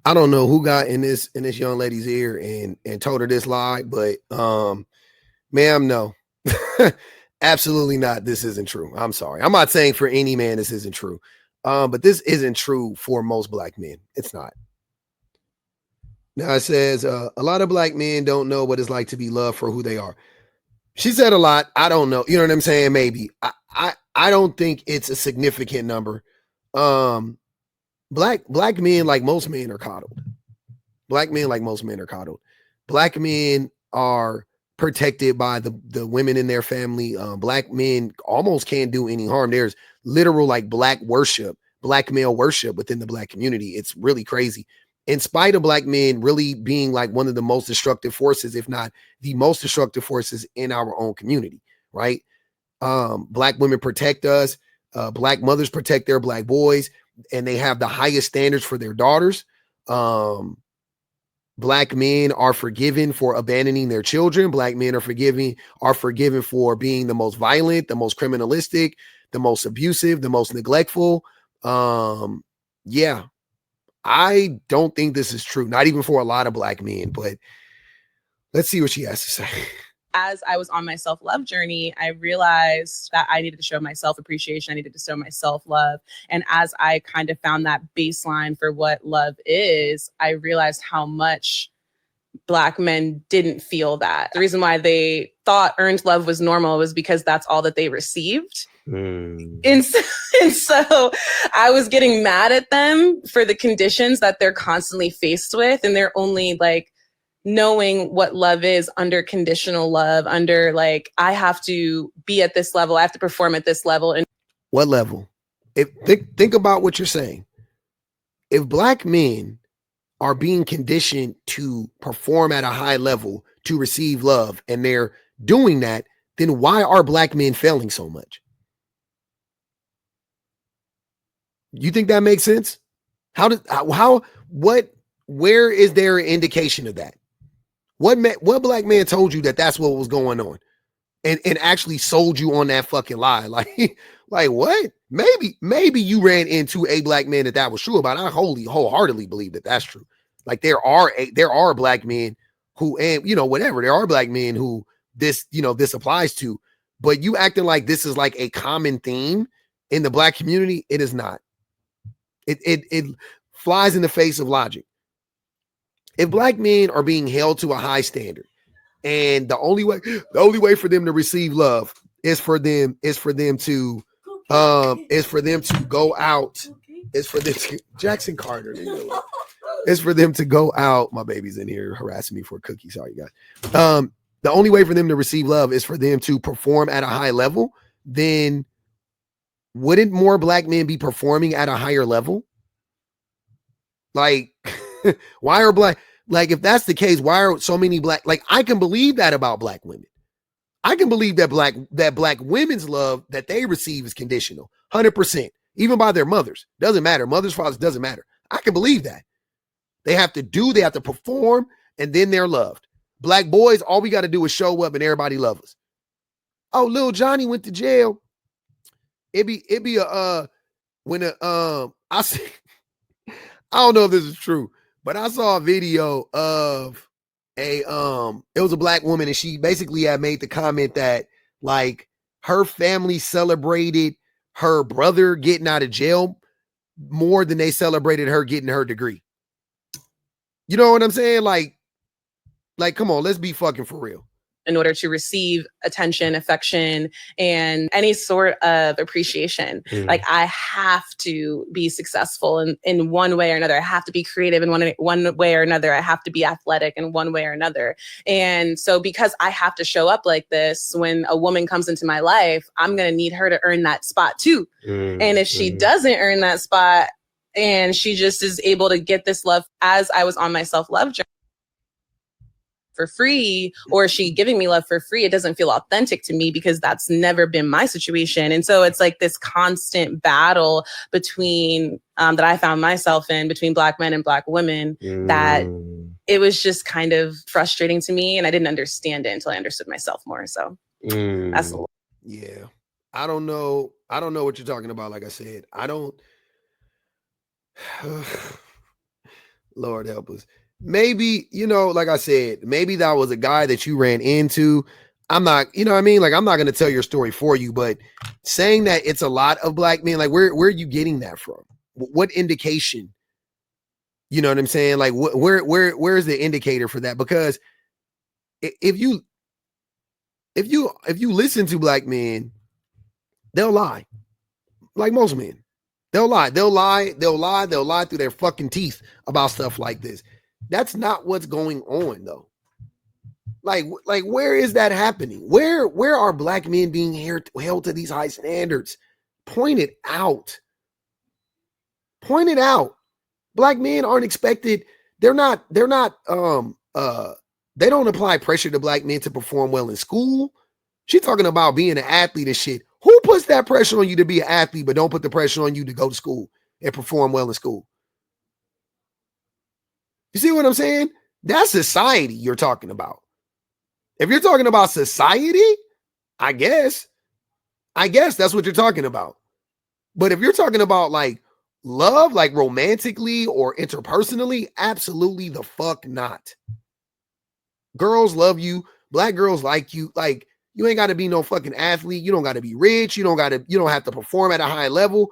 I don't know who got in this young lady's ear and told her this lie, but ma'am, no. Absolutely not. This isn't true. I'm sorry. I'm not saying for any man this isn't true. But this isn't true for most black men. It's not. Now it says a lot of black men don't know what it's like to be loved for who they are. She said a lot. I don't know. You know what I'm saying? Maybe. I don't think it's a significant number. Um, black men, like most men, are coddled. Black men, like most men, are coddled. Black men are protected by the women in their family. Black men almost can't do any harm. There's literal like black worship, black male worship within the black community. It's really crazy. In spite of black men really being like one of the most destructive forces, if not the most destructive forces in our own community, right? Black women protect us. Black mothers protect their black boys, and they have the highest standards for their daughters. Black men are forgiven for abandoning their children. Black men are forgiven for being the most violent, the most criminalistic, the most abusive, the most neglectful. Yeah, I don't think this is true. Not even for a lot of black men, but let's see what she has to say. As I was on my self-love journey, I realized that I needed to show myself appreciation. I needed to show myself love. And as I kind of found that baseline for what love is, I realized how much Black men didn't feel that. The reason why they thought earned love was normal was because that's all that they received. And so I was getting mad at them for the conditions that they're constantly faced with. And they're only like, knowing what love is under conditional love, under like, I have to be at this level, I have to perform at this level. And what level? Think about what you're saying. If black men are being conditioned to perform at a high level to receive love, and they're doing that, then why are black men failing so much? You think that makes sense? Where is there an indication of that? What black man told you that that's what was going on, and actually sold you on that fucking lie? Like what? Maybe you ran into a black man that was true about. I wholeheartedly believe that that's true. Like there are black men who, and whatever, there are black men who this applies to, but you acting like this is like a common theme in the black community. It is not. It flies in the face of logic. If black men are being held to a high standard, and the only way for them to receive love is for them to go out, is for them to Jackson Carter. It's for them to go out. My baby's in here harassing me for a cookie. Sorry, guys. The only way for them to receive love is for them to perform at a high level. Then wouldn't more black men be performing at a higher level? Like, why are black, like, if that's the case, why are so many black, like, I can believe that about black women. I can believe that black women's love that they receive is conditional, 100%, even by their mothers. Doesn't matter. Mothers, fathers, doesn't matter. I can believe that. They have to perform, and then they're loved. Black boys, all we got to do is show up and everybody love us. Oh, little Johnny went to jail. It be a when I see, I don't know if this is true, but I saw a video of it was a black woman, and she basically had made the comment that like her family celebrated her brother getting out of jail more than they celebrated her getting her degree. You know what I'm saying? Like, come on, let's be fucking for real. In order to receive attention, affection, and any sort of appreciation. Like, I have to be successful in one way or another. I have to be creative in one way or another. I have to be athletic in one way or another. And so because I have to show up like this, when a woman comes into my life, I'm going to need her to earn that spot too. And if she doesn't earn that spot, and she just is able to get this love, as I was on my self-love journey, for free, or she giving me love for free, it doesn't feel authentic to me because that's never been my situation. And so it's like this constant battle between that I found myself in between black men and black women, that it was just kind of frustrating to me, and I didn't understand it until I understood myself more. So that's yeah. I don't know what you're talking about. Like I said, I don't Lord help us. Maybe, like I said, maybe that was a guy that you ran into. I'm not, you know what I mean? Like, I'm not going to tell your story for you, but saying that it's a lot of black men, like, where are you getting that from? What indication? You know what I'm saying? Like, where is the indicator for that? Because if you listen to black men, they'll lie. Like most men. They'll lie through their fucking teeth about stuff like this. That's not what's going on, though. Like where is that happening? Where are black men being held to these high standards? Point it out. Point it out. Black men aren't expected. They don't apply pressure to black men to perform well in school. She's talking about being an athlete and shit. Who puts that pressure on you to be an athlete, but don't put the pressure on you to go to school and perform well in school? You see what I'm saying? That's society you're talking about. If you're talking about society, I guess that's what you're talking about. But if you're talking about like love, like romantically or interpersonally, absolutely the fuck not. Girls love you. Black girls like you. Like, you ain't got to be no fucking athlete. You don't got to be rich. You don't have to perform at a high level.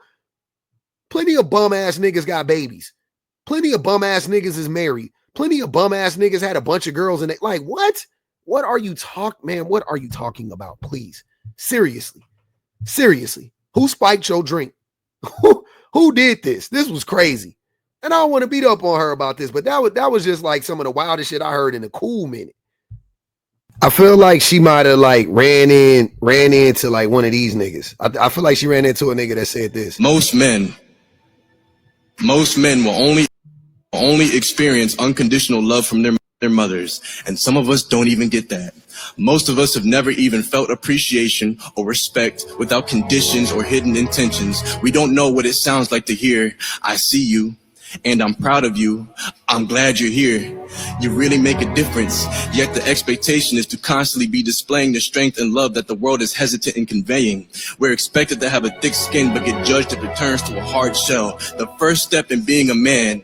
Plenty of bum ass niggas got babies. Plenty of bum ass niggas is married. Plenty of bum ass niggas had a bunch of girls and like, what? What are you what are you talking about? Please. Seriously. Who spiked your drink? Who did this? This was crazy. And I don't want to beat up on her about this, but that was just like some of the wildest shit I heard in a cool minute. I feel like she might have like ran into like one of these niggas. I feel like she ran into a nigga that said this. Most men will only experience unconditional love from their mothers, and some of us don't even get that. Most of us have never even felt appreciation or respect without conditions or hidden intentions. We don't know what it sounds like to hear, "I see you, and I'm proud of you. I'm glad you're here. You really make a difference." Yet the expectation is to constantly be displaying the strength and love that the world is hesitant in conveying. We're expected to have a thick skin but get judged if it turns to a hard shell. The first step in being a man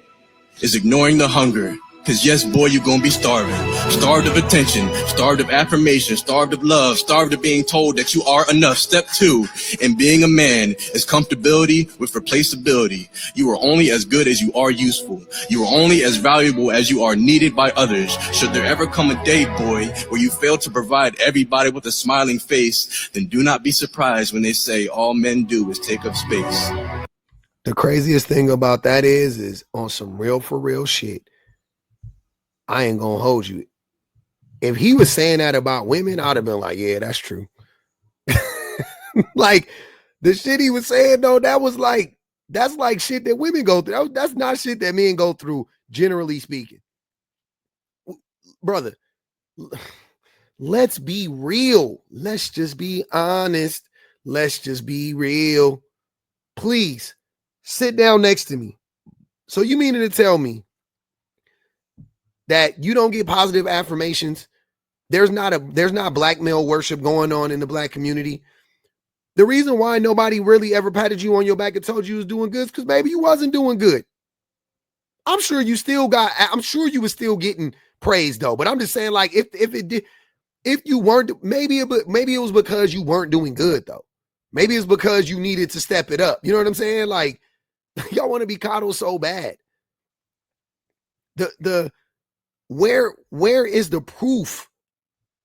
is ignoring the hunger. Cause yes, boy, you're gonna be starving. Starved of attention, starved of affirmation, starved of love, starved of being told that you are enough. Step 2 in being a man is comfortability with replaceability. You are only as good as you are useful. You are only as valuable as you are needed by others. Should there ever come a day, boy, where you fail to provide everybody with a smiling face, then do not be surprised when they say all men do is take up space. The craziest thing about that is on some real for real shit. I ain't gonna hold you. If he was saying that about women, I'd have been like, yeah, that's true. Like the shit he was saying though, that's like shit that women go through. That's not shit that men go through, generally speaking. Brother, let's be real. Let's just be honest. Let's just be real. Please sit down next to me. So you mean to tell me that you don't get positive affirmations? There's not black male worship going on in the black community. The reason why nobody really ever patted you on your back and told you was doing good is because maybe you wasn't doing good. I'm sure you were still getting praise though. But I'm just saying, like, if you weren't, maybe it was because you weren't doing good though. Maybe it's because you needed to step it up. You know what I'm saying? Like, y'all want to be coddled so bad. Where is the proof?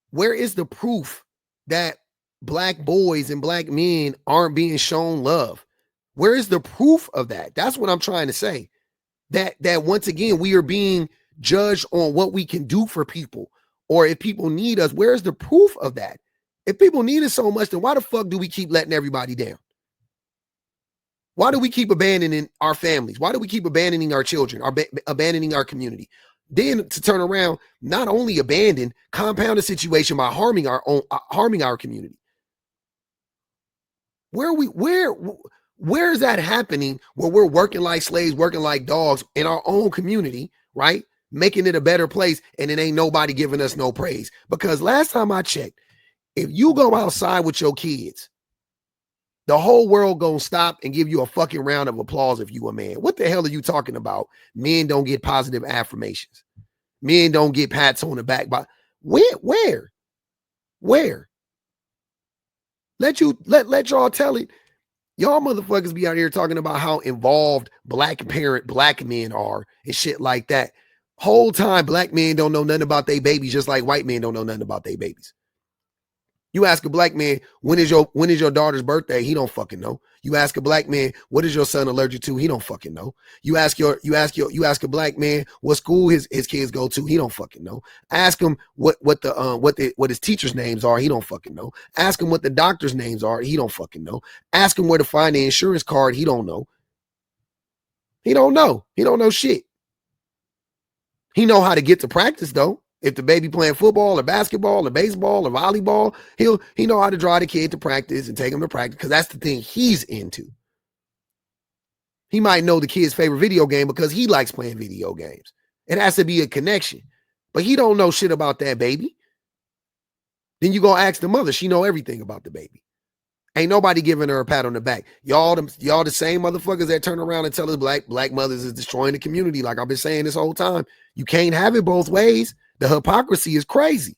Where is the proof that black boys and black men aren't being shown love? Where is the proof of that? That's what I'm trying to say. That once again, we are being judged on what we can do for people, or if people need us. Where's the proof of that? If people need us so much, then why the fuck do we keep letting everybody down? Why do we keep abandoning our families? Why do we keep abandoning our children, abandoning our community? Then to turn around, not only abandon, compound the situation by harming our community. Where is that happening where we're working like slaves, working like dogs in our own community, right? Making it a better place, and it ain't nobody giving us no praise. Because last time I checked, if you go outside with your kids, The whole world gonna stop and give you a fucking round of applause if you a man. What the hell are you talking about? Men don't get positive affirmations. Men don't get pats on the back. By where? Let y'all tell it. Y'all motherfuckers be out here talking about how involved black men are and shit like that. Whole time black men don't know nothing about their babies, just like white men don't know nothing about their babies. You ask a black man, when is your daughter's birthday? He don't fucking know. You ask a black man, what is your son allergic to? He don't fucking know. You ask a black man what school his kids go to. He don't fucking know. Ask him what his teachers' names are. He don't fucking know. Ask him what the doctors' names are. He don't fucking know. Ask him where to find the insurance card. He don't know. He don't know. He don't know shit. He know how to get to practice though. If the baby playing football or basketball or baseball or volleyball, he know how to drive the kid to practice and take him to practice because that's the thing he's into. He might know the kid's favorite video game because he likes playing video games. It has to be a connection. But he don't know shit about that baby. Then you go ask the mother. She know everything about the baby. Ain't nobody giving her a pat on the back. Y'all the same motherfuckers that turn around and tell us black mothers is destroying the community like I've been saying this whole time. You can't have it both ways. The hypocrisy is crazy.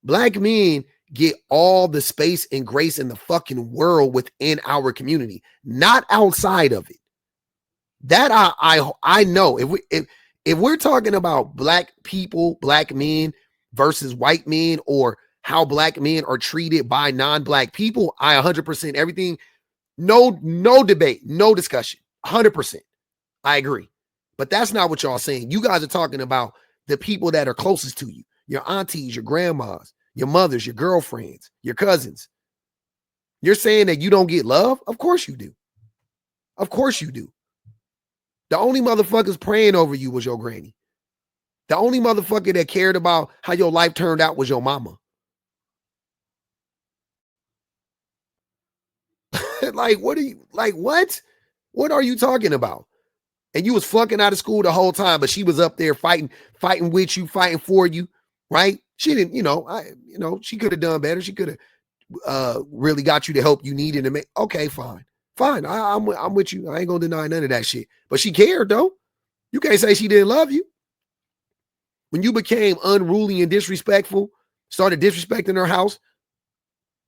Black men get all the space and grace in the fucking world within our community, not outside of it. That I know. If we're talking about black people, black men versus white men, or how black men are treated by non-black people, I 100% everything. No debate, no discussion. 100%. I agree. But that's not what y'all saying. You guys are talking about the people that are closest to you. Your aunties, your grandmas, your mothers, your girlfriends, your cousins. You're saying that you don't get love? Of course you do. Of course you do. The only motherfuckers praying over you was your granny. The only motherfucker that cared about how your life turned out was your mama. Like, what? What are you talking about? And you was flunking out of school the whole time, but she was up there fighting with you, fighting for you, right? She didn't, she could have done better. She could have really got you the help you needed to make. Okay, fine. I'm with you. I ain't gonna deny none of that shit. But she cared though. You can't say she didn't love you. When you became unruly and disrespectful, started disrespecting her house,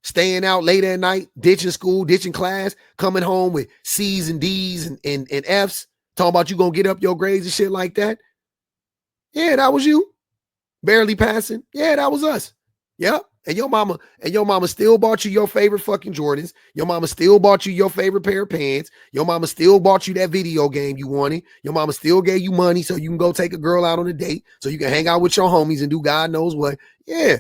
staying out late at night, ditching school, ditching class, coming home with C's and D's and F's, talking about you gonna get up your grades and shit like that. Yeah, that was you. Barely passing. Yeah, that was us. Yep. And your mama still bought you your favorite fucking Jordans. Your mama still bought you your favorite pair of pants. Your mama still bought you that video game you wanted. Your mama still gave you money so you can go take a girl out on a date, so you can hang out with your homies and do God knows what. Yeah.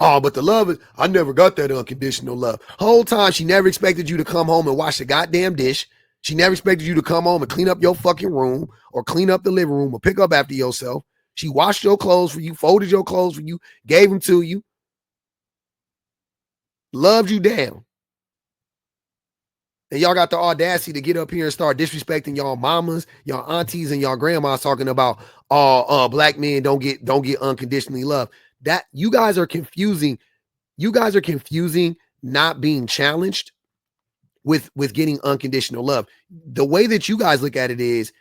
Oh, but the love is, I never got that unconditional love. Whole time, she never expected you to come home and wash the goddamn dish. She never expected you to come home and clean up your fucking room or clean up the living room or pick up after yourself. She washed your clothes for you, folded your clothes for you, gave them to you, loved you down. And y'all got the audacity to get up here and start disrespecting y'all mamas, y'all aunties, and y'all grandmas talking about black men don't get unconditionally loved. That you guys are confusing. You guys are confusing not being challenged with getting unconditional love. The way that you guys look at it is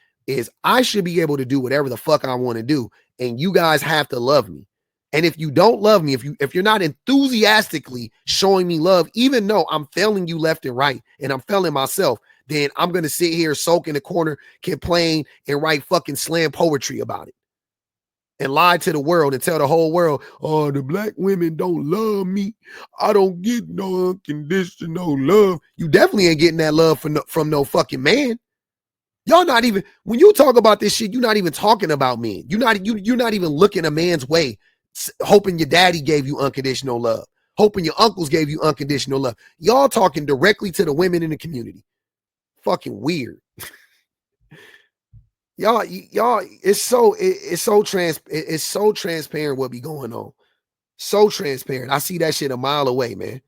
I should be able to do whatever the fuck I want to do, and you guys have to love me. And if you don't love me, if you're not enthusiastically showing me love, even though I'm failing you left and right, and I'm failing myself, then I'm gonna sit here, soak in the corner, complain, and write fucking slam poetry about it, and lie to the world and tell the whole world, oh, the black women don't love me. I don't get no unconditional love. You definitely ain't getting that love from no fucking man. Y'all not even, when you talk about this shit, you're not even talking about men. You're not even looking a man's way, hoping your daddy gave you unconditional love, hoping your uncles gave you unconditional love. Y'all talking directly to the women in the community. Fucking weird. Y'all, it's so transparent what be going on. So transparent. I see that shit a mile away, man.